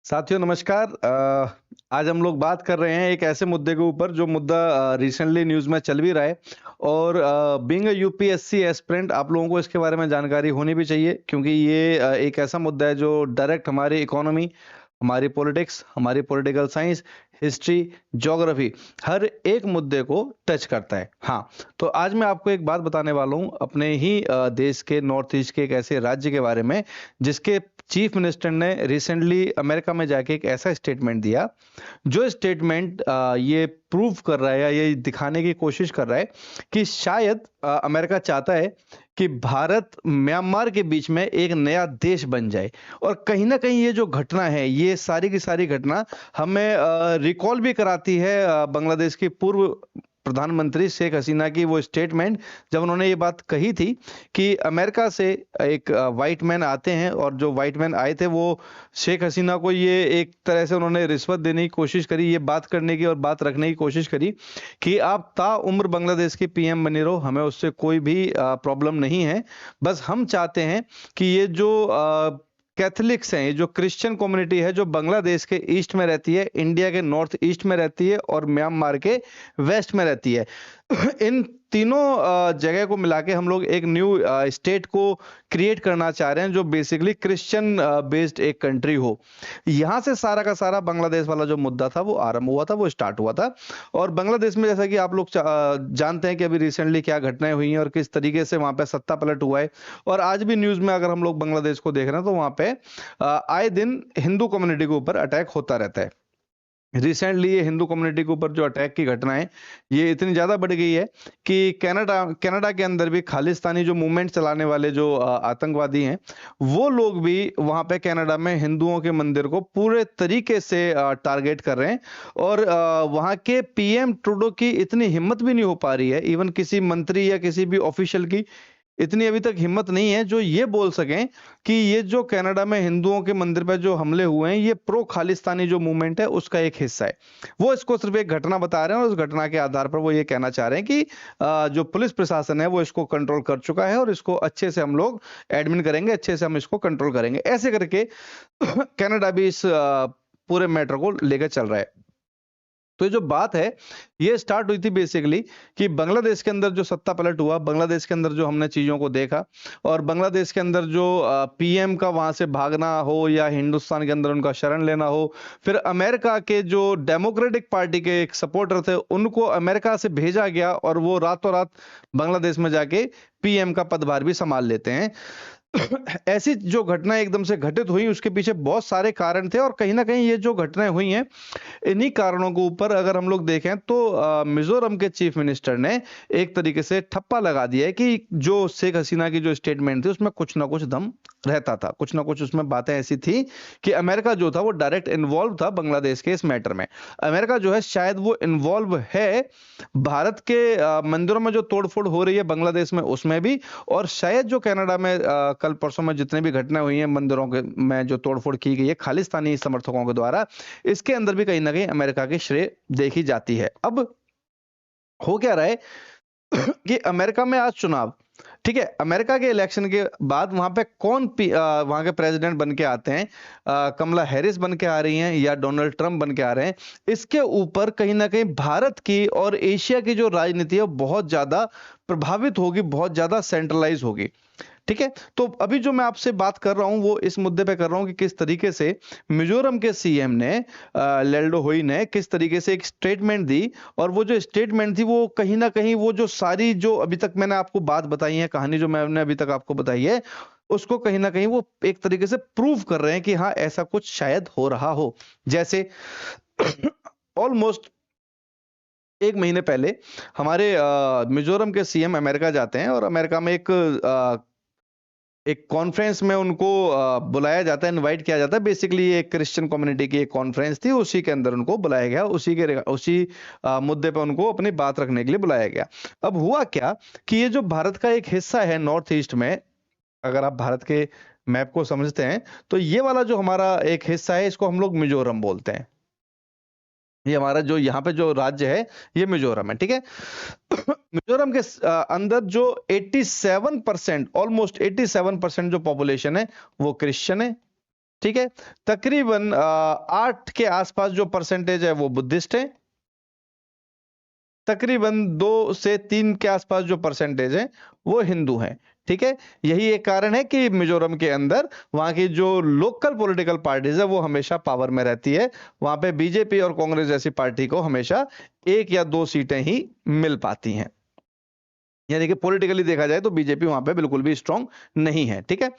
साथियों नमस्कार। आज हम लोग बात कर रहे हैं एक ऐसे मुद्दे के ऊपर जो मुद्दा रिसेंटली न्यूज़ में चल भी रहा है। और बीइंग अ यूपीएससी एस्पिरेंट आप लोगों को इसके बारे में जानकारी होनी भी चाहिए, क्योंकि ये एक ऐसा मुद्दा है जो डायरेक्ट हमारी इकोनॉमी, हमारी पॉलिटिक्स, हमारी पॉलिटिकल साइंस, हिस्ट्री, ज्योग्राफी, हर एक मुद्दे को टच करता है। हाँ, तो आज मैं आपको एक बात बताने वाला हूँ अपने ही देश के नॉर्थ ईस्ट के एक ऐसे राज्य के बारे में, जिसके चीफ मिनिस्टर ने रिसेंटली अमेरिका में जाके एक ऐसा स्टेटमेंट दिया जो स्टेटमेंट ये प्रूव कर रहा है या ये दिखाने की कोशिश कर रहा है कि शायद अमेरिका चाहता है कि भारत म्यांमार के बीच में एक नया देश बन जाए। और कहीं ना कहीं ये जो घटना है, ये सारी की सारी घटना हमें रिकॉल भी कराती है बांग्लादेश की पूर्व प्रधानमंत्री शेख हसीना की वो स्टेटमेंट, जब उन्होंने ये बात कही थी कि अमेरिका से एक वाइट मैन आते हैं, और जो वाइट मैन आए थे वो शेख हसीना को ये एक तरह से उन्होंने रिश्वत देने की कोशिश करी, ये बात करने की और बात रखने की कोशिश करी कि आप ताउम्र बांग्लादेश की पीएम बने रहो, हमें उससे कोई भी प्रॉब्लम नहीं है। बस हम चाहते हैं कि ये जो कैथलिक्स हैं, ये जो क्रिश्चियन कम्युनिटी है जो बांग्लादेश के ईस्ट में रहती है, इंडिया के नॉर्थ ईस्ट में रहती है और म्यांमार के वेस्ट में रहती है, इन तीनों जगह को मिला के हम लोग एक न्यू स्टेट को क्रिएट करना चाह रहे हैं जो बेसिकली क्रिश्चियन बेस्ड एक कंट्री हो। यहाँ से सारा का सारा बांग्लादेश वाला जो मुद्दा था वो आरंभ हुआ था, वो स्टार्ट हुआ था। और बांग्लादेश में जैसा कि आप लोग जानते हैं कि अभी रिसेंटली क्या घटनाएं हुई हैं और किस तरीके से वहां पे सत्ता पलट हुआ है। और आज भी न्यूज में अगर हम लोग बांग्लादेश को देख रहे हैं तो वहां पे आए दिन हिंदू कम्युनिटी के ऊपर अटैक होता रहता है। रिसेंटली ये हिंदू कम्युनिटी के ऊपर जो अटैक की घटनाएं ये इतनी ज्यादा बढ़ गई है कि कनाडा कनाडा के अंदर भी खालिस्तानी जो मूवमेंट चलाने वाले जो आतंकवादी हैं, वो लोग भी वहां पे कनाडा में हिंदुओं के मंदिर को पूरे तरीके से टारगेट कर रहे हैं। और वहां के पीएम ट्रूडो की इतनी हिम्मत भी नहीं हो पा रही है, इवन किसी मंत्री या किसी भी ऑफिशियल की इतनी अभी तक हिम्मत नहीं है जो ये बोल सकें कि ये जो कनाडा में हिंदुओं के मंदिर पर जो हमले हुए हैं ये प्रो खालिस्तानी जो मूवमेंट है उसका एक हिस्सा है। वो इसको सिर्फ एक घटना बता रहे हैं और उस घटना के आधार पर वो ये कहना चाह रहे हैं कि जो पुलिस प्रशासन है वो इसको कंट्रोल कर चुका है और इसको अच्छे से हम लोग एडमिन करेंगे, अच्छे से हम इसको कंट्रोल करेंगे, ऐसे करके कनाडा भी इस पूरे मैटर को लेकर चल रहा है। तो ये जो बात है ये स्टार्ट हुई थी बेसिकली कि बांग्लादेश के अंदर जो सत्ता पलट हुआ, बांग्लादेश के अंदर जो हमने चीजों को देखा, और बांग्लादेश के अंदर जो पीएम का वहां से भागना हो या हिंदुस्तान के अंदर उनका शरण लेना हो, फिर अमेरिका के जो डेमोक्रेटिक पार्टी के एक सपोर्टर थे उनको अमेरिका से भेजा गया और वो रातों रात बांग्लादेश में जाके पीएम का पदभार भी संभाल लेते हैं। ऐसी जो घटना एकदम से घटित हुई उसके पीछे बहुत सारे कारण थे, और कहीं ना कहीं ये जो घटनाएं हुई हैं इन्हीं कारणों के ऊपर अगर हम लोग देखें तो मिजोरम के चीफ मिनिस्टर ने एक तरीके से ठप्पा लगा दिया है कि जो शेख हसीना की जो स्टेटमेंट थी उसमें कुछ ना कुछ दम रहता था, कुछ ना कुछ उसमें बातें ऐसी थी कि अमेरिका जो था वो डायरेक्ट इन्वॉल्व था बांग्लादेश के इस मैटर में। अमेरिका जो है शायद वो इन्वॉल्व है भारत के मंदिरों में जो तोड़फोड़ हो रही है बांग्लादेश में उसमें भी, और शायद जो कनाडा में कल परसों में जितने भी घटनाएं हुई हैं मंदिरों के में जो तोड़फोड़ की गई है खालिस्तानी समर्थकों के द्वारा, इसके अंदर भी कहीं ना कहीं अमेरिका की श्रेय देखी जाती है। अब हो क्या रहा है कि अमेरिका में आज चुनाव, ठीक है, अमेरिका के इलेक्शन के बाद वहां पे कौन वहां के प्रेसिडेंट बन के आते हैं, कमला हैरिस बन के आ रही हैं या डोनाल्ड ट्रंप बन के आ रहे हैं, इसके ऊपर कहीं ना कहीं भारत की और एशिया की जो राजनीति है बहुत ज्यादा प्रभावित होगी, बहुत ज्यादा सेंट्रलाइज होगी। ठीक है, तो अभी जो मैं आपसे बात कर रहा हूं वो इस मुद्दे पे कर रहा हूं कि किस तरीके से मिजोरम के सीएम ने लेल्डो होई ने किस तरीके से एक स्टेटमेंट दी, और वो जो स्टेटमेंट थी वो कहीं ना कहीं वो जो सारी जो अभी तक मैंने आपको बात बताई है, कहानी जो मैंने अभी तक आपको बताई है, उसको कहीं ना कहीं वो एक तरीके से प्रूव कर रहे हैं कि हाँ ऐसा कुछ शायद हो रहा हो। जैसे ऑलमोस्ट एक महीने पहले हमारे मिजोरम के सीएम अमेरिका जाते हैं और अमेरिका में एक कॉन्फ्रेंस में उनको बुलाया जाता है, इनवाइट किया जाता है। बेसिकली ये एक क्रिश्चियन कम्युनिटी की एक कॉन्फ्रेंस थी, उसी के अंदर उनको बुलाया गया, उसी मुद्दे पे उनको अपनी बात रखने के लिए बुलाया गया। अब हुआ क्या कि ये जो भारत का एक हिस्सा है नॉर्थ ईस्ट में, अगर आप भारत के मैप को समझते हैं तो ये वाला जो हमारा एक हिस्सा है इसको हम लोग मिजोरम बोलते हैं। ये हमारा जो यहाँ पे जो राज्य है ये मिजोरम है, ठीक है। मिजोरम के अंदर जो 87%, ऑलमोस्ट 87% जो पॉपुलेशन है वो क्रिश्चियन है, ठीक है। तकरीबन 8 के आसपास जो परसेंटेज है वो बुद्धिस्ट है। तकरीबन 2 से 3 के आसपास जो परसेंटेज है वो हिंदू हैं। ठीक है। यही एक कारण है कि मिजोरम के अंदर वहां की जो लोकल पॉलिटिकल पार्टीज है वो हमेशा पावर में रहती है। वहां पे बीजेपी और कांग्रेस जैसी पार्टी को हमेशा 1 या 2 सीटें ही मिल पाती हैं। यानी कि पॉलिटिकली देखा जाए तो बीजेपी वहां पे बिल्कुल भी स्ट्रांग नहीं है। ठीक है।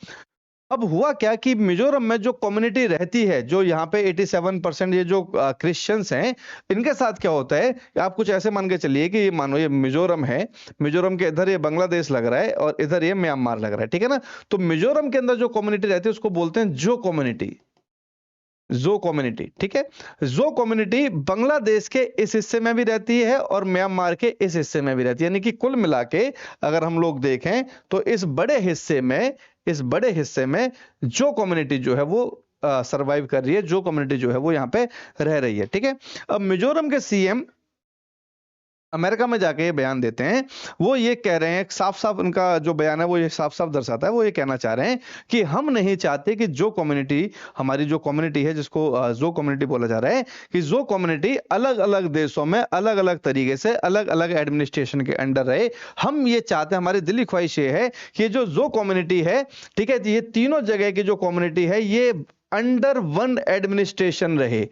अब हुआ क्या कि मिजोरम में जो कम्युनिटी रहती है, जो यहाँ पे 87% ये जो क्रिश्चियंस हैं, इनके साथ क्या होता है कि आप कुछ ऐसे मान के चलिए कि ये मानो ये मिजोरम है। मिजोरम के इधर ये बांग्लादेश लग रहा है और इधर ये म्यांमार लग रहा है। ठीक है ना। तो मिजोरम के अंदर जो कम्युनिटी रहती है उसको बोलते हैं जो कम्युनिटी। जो कम्युनिटी। ठीक है। जो कम्युनिटी बांग्लादेश के इस हिस्से में भी रहती है और म्यांमार के इस हिस्से में भी रहती है। यानी कि कुल मिला के अगर हम लोग देखें तो इस बड़े हिस्से में जो कम्युनिटी जो है वो सरवाइव कर रही है, जो कम्युनिटी जो है वो यहाँ पे रह रही है। ठीक है। अब मिजोरम के सीएम अमेरिका में जाके ये बयान देते हैं। वो ये कह रहे हैं, साफ साफ उनका जो बयान है वो ये साफ साफ दर्शाता है, वो ये कहना चाह रहे हैं कि हम नहीं चाहते कि जो कम्युनिटी, हमारी जो कम्युनिटी है जिसको जो कम्युनिटी बोला जा रहा है, कि जो कम्युनिटी अलग अलग देशों में अलग अलग तरीके से अलग अलग एडमिनिस्ट्रेशन के अंडर रहे। हम ये चाहते हैं, हमारी दिली ख्वाहिश ये है कि जो कम्युनिटी है, ठीक है, ये तीनों जगह की जो कम्युनिटी है ये अंडर वन एडमिनिस्ट्रेशन रहे।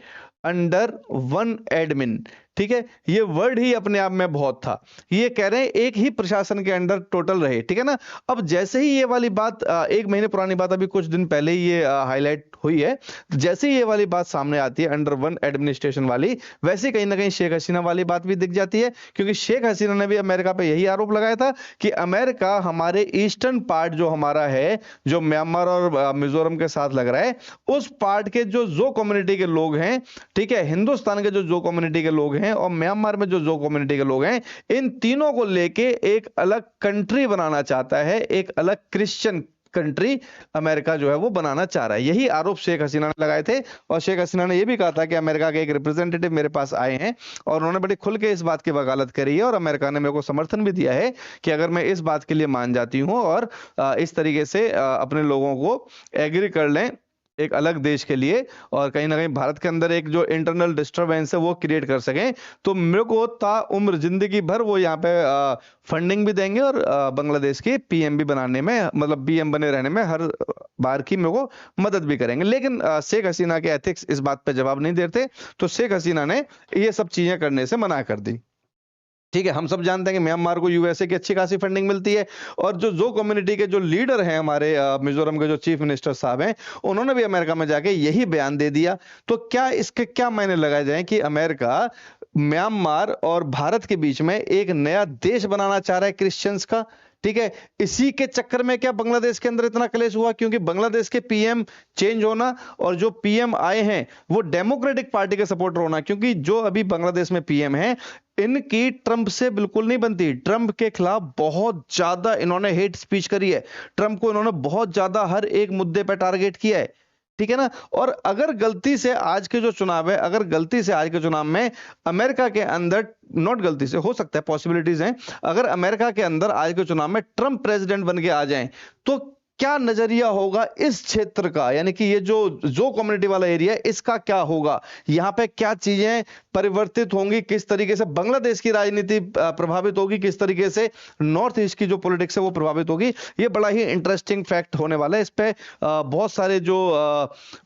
Under one admin. ठीक है। ये वर्ड ही अपने आप में बहुत था। ये कह रहे हैं एक ही प्रशासन के अंडर टोटल रहे। ठीक है ना। अब जैसे ही ये वाली बात 1 महीने पुरानी बात, अभी कुछ दिन पहले ही ये हाईलाइट हुई है, जैसे ही ये वाली बात सामने आती है अंडर वन एडमिनिस्ट्रेशन वाली, वैसे कहीं ना कहीं शेख हसीना वाली बात भी दिख जाती है। क्योंकि शेख हसीना ने भी अमेरिका पे यही आरोप लगाया था कि अमेरिका हमारे ईस्टर्न पार्ट जो हमारा है, जो म्यांमार और मिजोरम के साथ लग रहा है, उस पार्ट के जो कम्युनिटी के लोग हैं, ठीक है, हिंदुस्तान के जो कम्युनिटी के लोग हैं और म्यांमार में जो कम्युनिटी के लोग हैं, इन तीनों को लेके एक अलग कंट्री बनाना चाहता है, एक अलग क्रिश्चियन कंट्री अमेरिका जो है वो बनाना चाह रहा है। यही आरोप शेख हसीना ने लगाए थे। और शेख हसीना ने यह भी कहा था कि अमेरिका के एक रिप्रेजेंटेटिव मेरे पास आए हैं और उन्होंने बड़ी खुल के इस बात की वकालत करी है और अमेरिका ने मेरे को समर्थन भी दिया है कि अगर मैं इस बात के लिए मान जाती हूं और इस तरीके से अपने लोगों को एग्री कर लें एक अलग देश के लिए, और कहीं ना कहीं भारत के अंदर एक जो इंटरनल डिस्टरबेंस है वो क्रिएट कर सकें, तो मेरे को ता उम्र जिंदगी भर वो यहाँ पे फंडिंग भी देंगे और बांग्लादेश की पीएम भी बनाने में, मतलब पीएम बने रहने में हर बार की मेरे को मदद भी करेंगे। लेकिन शेख हसीना के एथिक्स इस बात पे जवाब नहीं देते, तो शेख हसीना ने ये सब चीजें करने से मना कर दी। ठीक है। हम सब जानते हैं कि म्यांमार को यूएसए की अच्छी खासी फंडिंग मिलती है और जो कम्युनिटी के जो लीडर हैं हमारे मिजोरम के जो चीफ मिनिस्टर साहब हैं, उन्होंने भी अमेरिका में जाके यही बयान दे दिया। तो क्या इसके क्या मायने लगाए जाएं कि अमेरिका म्यांमार और भारत के बीच में एक नया देश बनाना चाह रहा है क्रिश्चियंस का। ठीक है। इसी के चक्कर में क्या बांग्लादेश के अंदर इतना क्लेश हुआ, क्योंकि बांग्लादेश के पीएम चेंज होना और जो पीएम आए हैं वो डेमोक्रेटिक पार्टी के सपोर्टर होना, क्योंकि जो अभी बांग्लादेश में पीएम है इनकी ट्रंप से बिल्कुल नहीं बनती। ट्रंप के खिलाफ बहुत ज्यादा इन्होंने हेट स्पीच करी है, ट्रंप को इन्होंने बहुत ज्यादा हर एक मुद्दे पर टारगेट किया है। ठीक है ना। और अगर गलती से आज के जो चुनाव है, अगर गलती से आज के चुनाव में अमेरिका के अंदर, नॉट गलती से, हो सकता है पॉसिबिलिटीज हैं, अगर अमेरिका के अंदर आज के चुनाव में ट्रंप प्रेसिडेंट बन के आ जाएं तो क्या नजरिया होगा इस क्षेत्र का, यानी कि ये जो कम्युनिटी वाला एरिया है इसका क्या होगा, यहां पे क्या चीजें परिवर्तित होंगी, किस तरीके से बांग्लादेश की राजनीति प्रभावित होगी, किस तरीके से नॉर्थ ईस्ट की जो पॉलिटिक्स है वो प्रभावित होगी। ये बड़ा ही इंटरेस्टिंग फैक्ट होने वाला है। इस पे बहुत सारे जो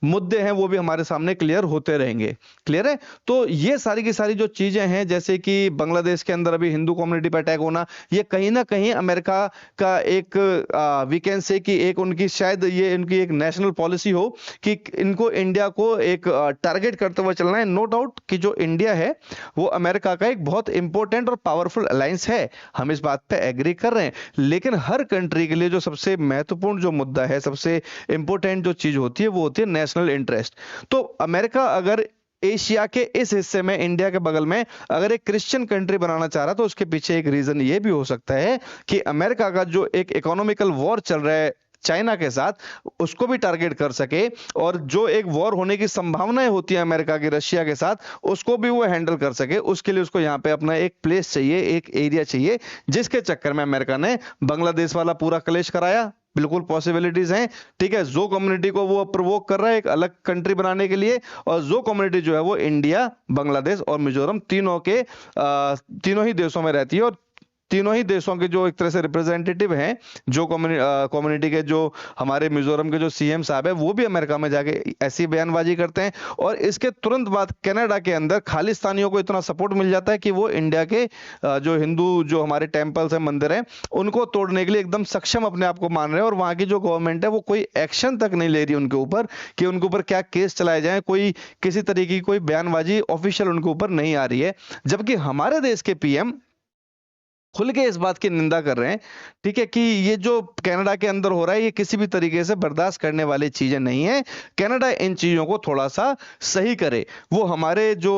मुद्दे हैं वो भी हमारे सामने क्लियर होते रहेंगे। क्लियर है। तो ये सारी की सारी जो चीजें हैं, जैसे कि बांग्लादेश के अंदर अभी हिंदू कम्युनिटी पर अटैक होना, ये कहीं ना कहीं अमेरिका का एक वी कैन से कि एक उनकी शायद ये इनकी एक नेशनल पॉलिसी हो कि इनको इंडिया को एक टारगेट करते हुए चलना है। नो डाउट कि जो इंडिया है वो अमेरिका का एक बहुत इंपॉर्टेंट और पावरफुल अलायंस है, हम इस बात पे एग्री कर रहे हैं। लेकिन हर कंट्री के लिए जो सबसे महत्वपूर्ण जो मुद्दा है, सबसे इंपॉर्टेंट जो चीज होती है वो होती है नेशनल इंटरेस्ट। तो अमेरिका अगर एशिया के इस हिस्से में, इंडिया के बगल में अगर एक क्रिश्चियन कंट्री बनाना चाह रहा, तो उसके पीछे एक रीजन ये भी हो सकता है कि अमेरिका का जो एक इकोनॉमिकल वॉर चल रहा है चाइना के साथ, उसको भी टारगेट कर सके, और जो एक वॉर होने की संभावनाएं होती है अमेरिका की रशिया के साथ, उसको भी वो हैंडल कर सके। उसके लिए उसको यहाँ पे अपना एक प्लेस चाहिए, एक एरिया चाहिए, जिसके चक्कर में अमेरिका ने बांग्लादेश वाला पूरा क्लेश कराया। बिल्कुल पॉसिबिलिटीज हैं। ठीक है, जो कम्युनिटी को वो प्रवोक कर रहा है एक अलग कंट्री बनाने के लिए, और जो कम्युनिटी जो है वो इंडिया, बांग्लादेश और मिजोरम तीनों ही देशों में रहती है, और तीनों ही देशों के जो एक तरह से रिप्रेजेंटेटिव हैं, जो कम्युनिटी के, जो हमारे मिजोरम के जो सीएम साहब है, वो भी अमेरिका में जाके ऐसी बयानबाजी करते हैं। और इसके तुरंत बाद कनाडा के अंदर खालिस्तानियों को इतना सपोर्ट मिल जाता है कि वो इंडिया के जो हिंदू, जो हमारे टेम्पल्स हैं, मंदिर हैं, उनको तोड़ने के लिए एकदम सक्षम अपने आप को मान रहे हैं। और वहां की जो गवर्नमेंट है वो कोई एक्शन तक नहीं ले रही उनके ऊपर, कि उनके ऊपर क्या केस चलाए जाए, कोई किसी तरीके की कोई बयानबाजी ऑफिशियल उनके ऊपर नहीं आ रही है। जबकि हमारे देश के पीएम खुल के इस बात की निंदा कर रहे हैं, ठीक है, कि ये जो कनाडा के अंदर हो रहा है ये किसी भी तरीके से बर्दाश्त करने वाली चीजें नहीं है। कनाडा इन चीजों को थोड़ा सा सही करे। वो हमारे जो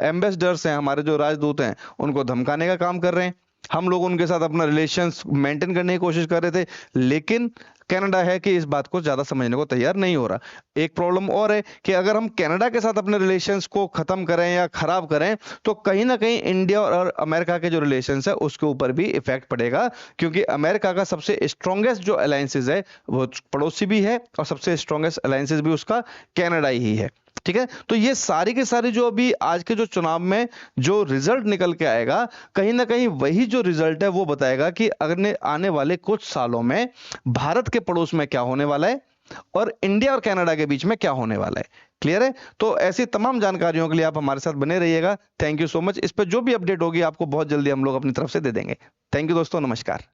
एम्बेसडर्स हैं, हमारे जो राजदूत हैं, उनको धमकाने का काम कर रहे हैं। हम लोग उनके साथ अपना रिलेशंस मेंटेन करने की कोशिश कर रहे थे, लेकिन कनाडा है कि इस बात को ज्यादा समझने को तैयार नहीं हो रहा। एक प्रॉब्लम और है कि अगर हम कनाडा के साथ अपने रिलेशंस को खत्म करें या खराब करें, तो कहीं ना कहीं इंडिया और अमेरिका के जो रिलेशंस है उसके ऊपर भी इफेक्ट पड़ेगा, क्योंकि अमेरिका का सबसे स्ट्रॉन्गेस्ट जो अलायंसेज है वो पड़ोसी भी है, और सबसे स्ट्रॉन्गेस्ट अलायंसेज भी उसका कनाडा ही है। ठीक है, तो ये सारी के सारी जो अभी आज के जो चुनाव में जो रिजल्ट निकल के आएगा, कहीं ना कहीं वही जो रिजल्ट है वो बताएगा कि अगले आने वाले कुछ सालों में भारत के पड़ोस में क्या होने वाला है, और इंडिया और कनाडा के बीच में क्या होने वाला है। क्लियर है? तो ऐसी तमाम जानकारियों के लिए आप हमारे साथ बने रहिएगा। Thank you so much. इस पर जो भी अपडेट होगी आपको बहुत जल्दी हम लोग अपनी तरफ से दे देंगे। थैंक यू दोस्तों, नमस्कार।